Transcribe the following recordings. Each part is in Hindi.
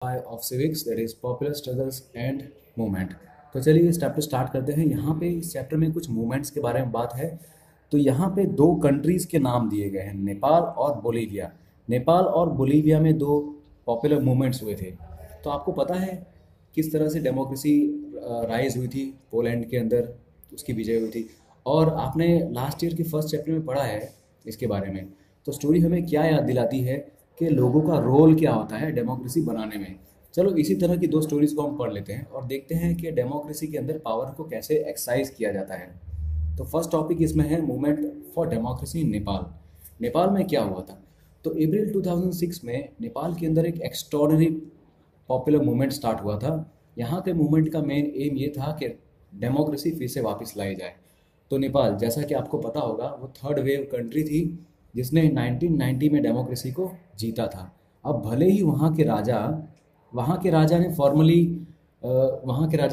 Of civics, that is popular struggles and movement. तो चलिए इस चैप्टर स्टार्ट करते हैं। यहाँ पे इस चैप्टर में कुछ मूवमेंट्स के बारे में बात है। तो यहाँ पे दो कंट्रीज़ के नाम दिए गए हैं, नेपाल और बोलीविया। नेपाल और बोलीविया में दो पॉपुलर मूवमेंट्स हुए थे। तो आपको पता है किस तरह से डेमोक्रेसी राइज हुई थी पोलैंड के अंदर, उसकी विजय हुई थी। और आपने लास्ट ईयर के फर्स्ट चैप्टर में पढ़ा है इसके बारे में। तो स्टोरी हमें क्या याद दिलाती है कि लोगों का रोल क्या होता है डेमोक्रेसी बनाने में। चलो इसी तरह की दो स्टोरीज को हम पढ़ लेते हैं और देखते हैं कि डेमोक्रेसी के अंदर पावर को कैसे एक्सरसाइज किया जाता है। तो फर्स्ट टॉपिक इसमें है movement for democracy in Nepal. Nepal में क्या हुआ था? तो अप्रैल 2006 में नेपाल के अंदर एक एक्स्ट्रॉर्डनरी पॉपुलर मूवमेंट स्टार्ट हुआ था। यहाँ के मूवमेंट का मेन एम ये था कि डेमोक्रेसी फिर से वापस लाई जाए। तो नेपाल, जैसा कि आपको पता होगा, वो थर्ड वेव कंट्री थी जिसने 1990 में डेमोक्रेसी को जीता था। अब भले ही वहाँ के राजा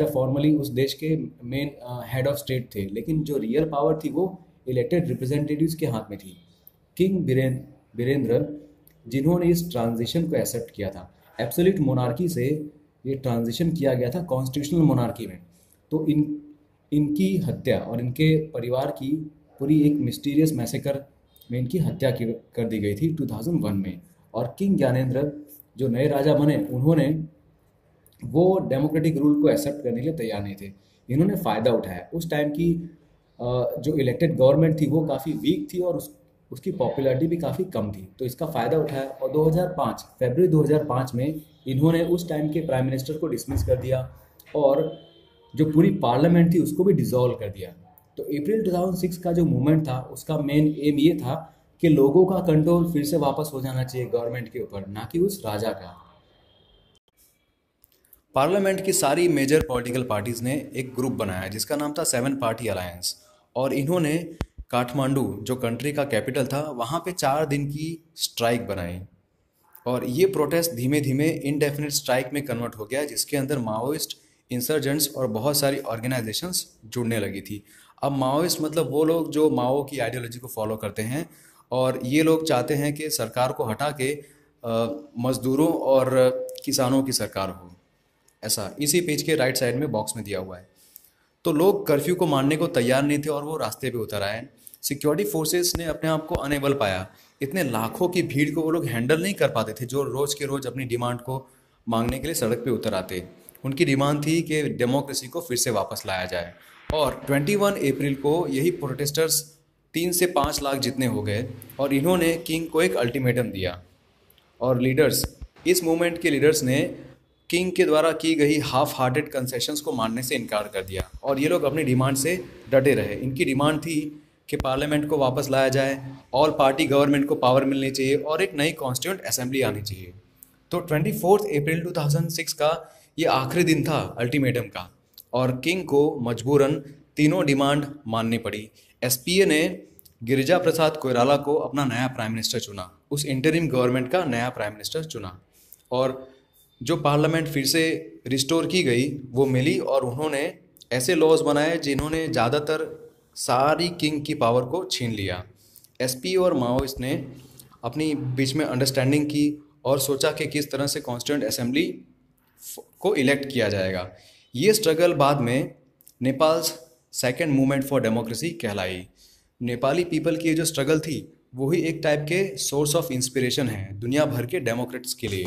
फॉर्मली उस देश के मेन हेड ऑफ स्टेट थे, लेकिन जो रियल पावर थी वो इलेक्टेड रिप्रेजेंटेटिव्स के हाथ में थी। किंग बीरेंद्र, जिन्होंने इस ट्रांजिशन को एक्सेप्ट किया था। एब्सोल्यूट मोनार्की से ये ट्रांजिशन किया गया था कॉन्स्टिट्यूशनल मोनार्की में। तो इनकी हत्या और इनके परिवार की पूरी एक मिस्टीरियस मैसेकर में इनकी हत्या कर दी गई थी 2001 में। और किंग ज्ञानेंद्र जो नए राजा बने, उन्होंने वो डेमोक्रेटिक रूल को एक्सेप्ट करने के लिए तैयार नहीं थे। इन्होंने फ़ायदा उठाया। उस टाइम की जो इलेक्टेड गवर्नमेंट थी वो काफ़ी वीक थी और उसकी पॉपुलैरिटी भी काफ़ी कम थी। तो इसका फ़ायदा उठाया और फरवरी 2005 में इन्होंने उस टाइम के प्राइम मिनिस्टर को डिसमिस कर दिया और जो पूरी पार्लियामेंट थी उसको भी डिसॉल्व कर दिया। तो अप्रैल 2006 का जो मूवमेंट था उसका मेन एम ये था कि लोगों का कंट्रोल फिर से वापस हो जाना चाहिए गवर्नमेंट के ऊपर, ना कि उस राजा का। पार्लियामेंट की सारी मेजर पॉलिटिकल पार्टीज ने एक ग्रुप बनाया जिसका नाम था 7 पार्टी अलायंस। और इन्होंने काठमांडू, जो कंट्री का कैपिटल था, वहाँ पे 4 दिन की स्ट्राइक बनाई। और ये प्रोटेस्ट धीमे धीमे इनडेफिनिट स्ट्राइक में कन्वर्ट हो गया, जिसके अंदर माओइस्ट, इंसर्जेंट्स और बहुत सारी ऑर्गेनाइजेशंस जुड़ने लगी थी। अब माओइस्ट मतलब वो लोग जो माओ की आइडियोलॉजी को फॉलो करते हैं, और ये लोग चाहते हैं कि सरकार को हटा के मजदूरों और किसानों की सरकार हो। ऐसा इसी पेज के राइट साइड में बॉक्स में दिया हुआ है। तो लोग कर्फ्यू को मानने को तैयार नहीं थे और वो रास्ते पे उतर आए। सिक्योरिटी फोर्सेस ने अपने आप को अनेबल पाया। इतने लाखों की भीड़ को वो लोग हैंडल नहीं कर पाते थे जो रोज़ के रोज़ अपनी डिमांड को मांगने के लिए सड़क पे उतर आते। उनकी डिमांड थी कि डेमोक्रेसी को फिर से वापस लाया जाए। और 21 अप्रैल को यही प्रोटेस्टर्स 3 से 5 लाख जितने हो गए और इन्होंने किंग को एक अल्टीमेटम दिया। और इस मूवमेंट के लीडर्स ने किंग के द्वारा की गई हाफ हार्टेड कंसेशंस को मानने से इनकार कर दिया और ये लोग अपनी डिमांड से डटे रहे। इनकी डिमांड थी कि पार्लियामेंट को वापस लाया जाए, ऑल पार्टी गवर्नमेंट को पावर मिलनी चाहिए और एक नई कॉन्स्टिट्यूंट असेंबली आनी चाहिए। तो 24 अप्रैल 2006 का ये आखिरी दिन था अल्टीमेटम का और किंग को मजबूरन तीनों डिमांड माननी पड़ी। एसपीए ने गिरिजा प्रसाद कोइराला को अपना नया प्राइम मिनिस्टर चुना, उस इंटरिम गवर्नमेंट का नया प्राइम मिनिस्टर चुना। और जो पार्लियामेंट फिर से रिस्टोर की गई वो मिली और उन्होंने ऐसे लॉज बनाए जिन्होंने ज़्यादातर सारी किंग की पावर को छीन लिया। एसपी और माओइस्ट ने अपनी बीच में अंडरस्टैंडिंग की और सोचा कि किस तरह से कॉन्स्टिट्यूंट असेंबली को इलेक्ट किया जाएगा। ये स्ट्रगल बाद में Nepals second movement for democracy कहलाई। नेपाली पीपल की जो स्ट्रगल थी वही एक टाइप के सोर्स ऑफ इंस्पिरेशन है दुनिया भर के डेमोक्रेट्स के लिए।